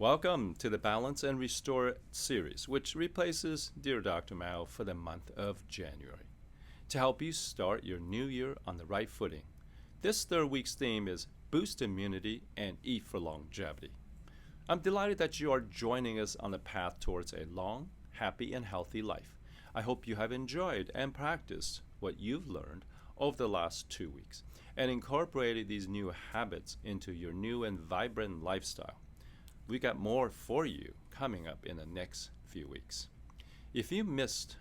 Welcome to the Balance and Restore series, which replaces Dear Dr. Mao for the month of January. To help you start your new year on the right footing, this third week's theme is Boost Immunity and Eat for Longevity. I'm delighted that you are joining us on the path towards a long, happy, and healthy life. I hope you have enjoyed and practiced what you've learned over the last 2 weeks and incorporated these new habits into your new and vibrant lifestyle. We got more for you coming up in the next few weeks. If you missed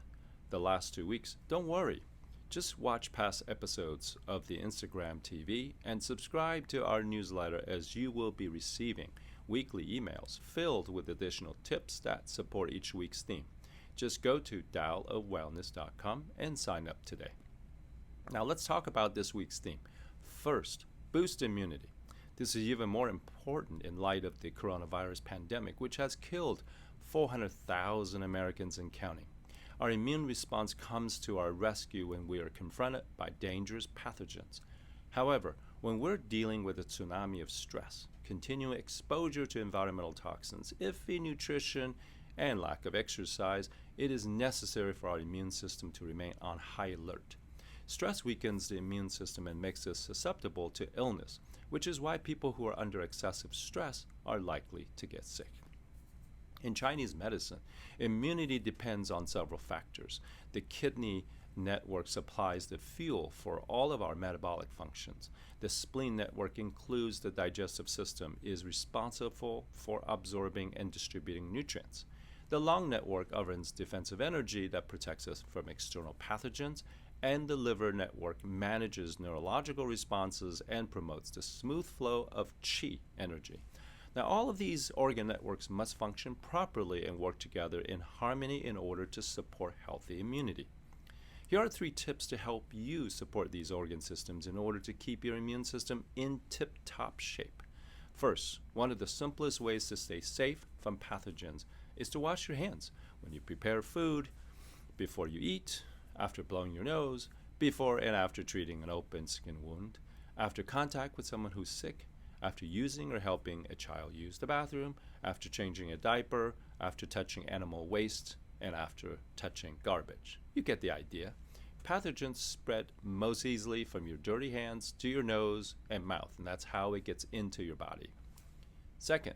the last 2 weeks, don't worry. Just watch past episodes of the Instagram TV and subscribe to our newsletter, as you will be receiving weekly emails filled with additional tips that support each week's theme. Just go to dialofwellness.com and sign up today. Now let's talk about this week's theme. First, boost immunity. This is even more important in light of the coronavirus pandemic, which has killed 400,000 Americans and counting. Our immune response comes to our rescue when we are confronted by dangerous pathogens. However, when we're dealing with a tsunami of stress, continual exposure to environmental toxins, iffy nutrition, and lack of exercise, it is necessary for our immune system to remain on high alert. Stress weakens the immune system and makes us susceptible to illness, which is why people who are under excessive stress are likely to get sick. In Chinese medicine, immunity depends on several factors. The kidney network supplies the fuel for all of our metabolic functions. The spleen network includes the digestive system, is responsible for absorbing and distributing nutrients. The lung network governs defensive energy that protects us from external pathogens, and the liver network manages neurological responses and promotes the smooth flow of qi energy. Now, all of these organ networks must function properly and work together in harmony in order to support healthy immunity. Here are 3 tips to help you support these organ systems in order to keep your immune system in tip-top shape. First, one of the simplest ways to stay safe from pathogens is to wash your hands when you prepare food, before you eat, after blowing your nose, before and after treating an open skin wound, after contact with someone who's sick, after using or helping a child use the bathroom, after changing a diaper, after touching animal waste, and after touching garbage. You get the idea. Pathogens spread most easily from your dirty hands to your nose and mouth, and that's how it gets into your body. Second,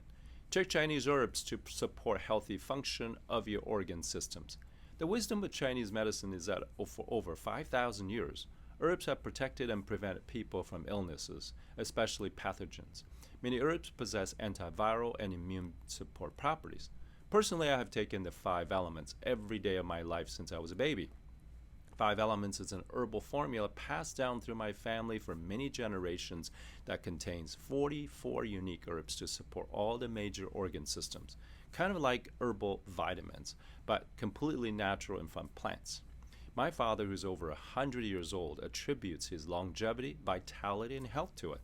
take Chinese herbs to support healthy function of your organ systems. The wisdom of Chinese medicine is that for over 5,000 years, herbs have protected and prevented people from illnesses, especially pathogens. Many herbs possess antiviral and immune support properties. Personally, I have taken the 5 elements every day of my life since I was a baby. 5 Elements is an herbal formula passed down through my family for many generations that contains 44 unique herbs to support all the major organ systems, kind of like herbal vitamins, but completely natural and from plants. My father, who's over 100 years old, attributes his longevity, vitality, and health to it.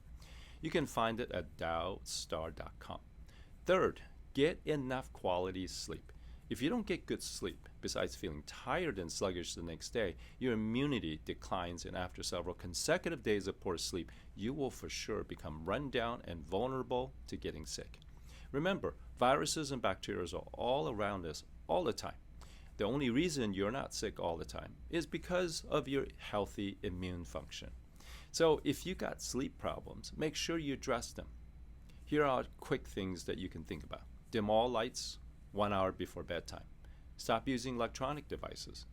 You can find it at daostar.com. Third, get enough quality sleep. If you don't get good sleep, besides feeling tired and sluggish the next day, your immunity declines, and after several consecutive days of poor sleep, you will for sure become run down and vulnerable to getting sick. Remember, viruses and bacteria are all around us all the time. The only reason you're not sick all the time is because of your healthy immune function. So if you got sleep problems, make sure you address them. Here are quick things that you can think about. Dim all lights 1 hour before bedtime. Stop using electronic devices.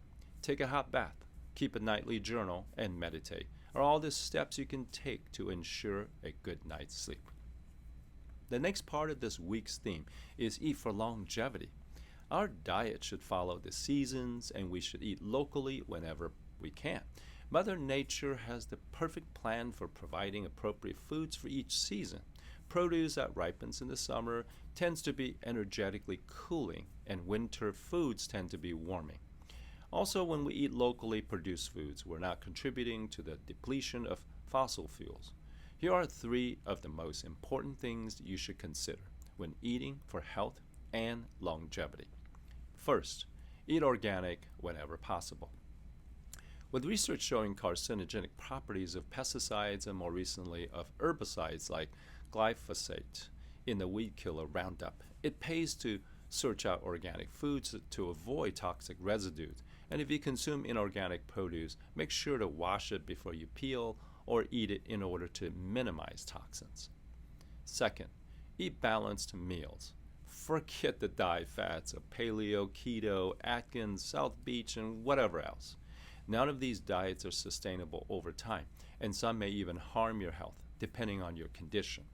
Take a hot bath. Keep a nightly journal and meditate are all the steps you can take to ensure a good night's sleep. The next part of this week's theme is eat for longevity. Our diet should follow the seasons, and we should eat locally whenever we can. Mother Nature has the perfect plan for providing appropriate foods for each season. Produce that ripens in the summer tends to be energetically cooling, and winter foods tend to be warming. Also, when we eat locally produced foods, we're not contributing to the depletion of fossil fuels. Here are 3 of the most important things you should consider when eating for health and longevity. First, eat organic whenever possible. With research showing carcinogenic properties of pesticides and more recently of herbicides like glyphosate, in the weed killer Roundup. It pays to search out organic foods to avoid toxic residues. And if you consume inorganic produce, make sure to wash it before you peel or eat it in order to minimize toxins. Second, eat balanced meals. Forget the diet fads of paleo, keto, Atkins, South Beach, and whatever else. None of these diets are sustainable over time, and some may even harm your health, depending on your condition.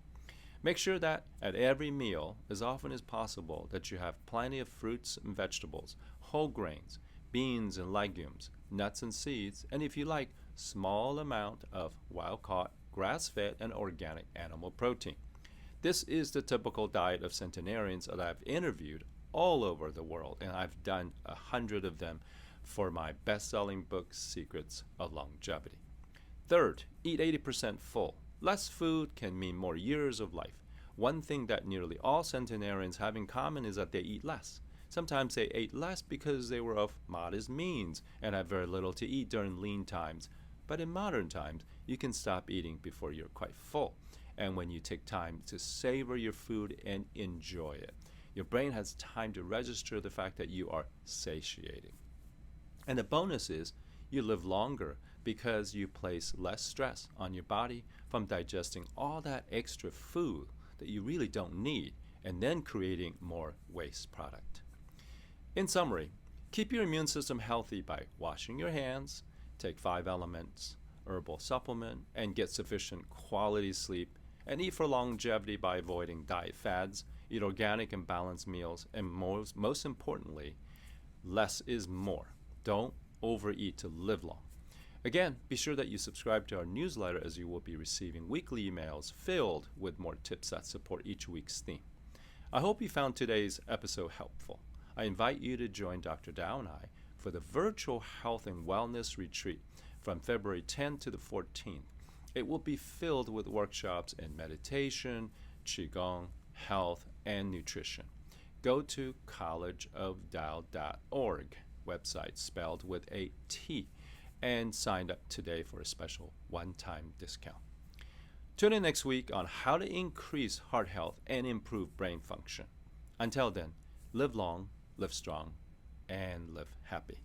Make sure that at every meal, as often as possible, that you have plenty of fruits and vegetables, whole grains, beans and legumes, nuts and seeds, and if you like, small amount of wild-caught, grass-fed, and organic animal protein. This is the typical diet of centenarians that I've interviewed all over the world, and I've done 100 of them for my best-selling book, Secrets of Longevity. Third, eat 80% full. Less food can mean more years of life. One thing that nearly all centenarians have in common is that they eat less. Sometimes they ate less because they were of modest means and had very little to eat during lean times. But in modern times, you can stop eating before you're quite full. And when you take time to savor your food and enjoy it, your brain has time to register the fact that you are satiating. And the bonus is you live longer because you place less stress on your body from digesting all that extra food that you really don't need and then creating more waste product. In summary, keep your immune system healthy by washing your hands, take 5 elements herbal supplement, and get sufficient quality sleep, and eat for longevity by avoiding diet fads, eat organic and balanced meals, and most importantly, less is more. Don't overeat to live long. Again, be sure that you subscribe to our newsletter as you will be receiving weekly emails filled with more tips that support each week's theme. I hope you found today's episode helpful. I invite you to join Dr. Dow and I for the virtual health and wellness retreat from February 10th to the 14th. It will be filled with workshops in meditation, qigong, health, and nutrition. Go to collegeofdow.org, website spelled with a T, and sign up today for a special one-time discount. Tune in next week on how to increase heart health and improve brain function. Until then, live long, live strong, and live happy.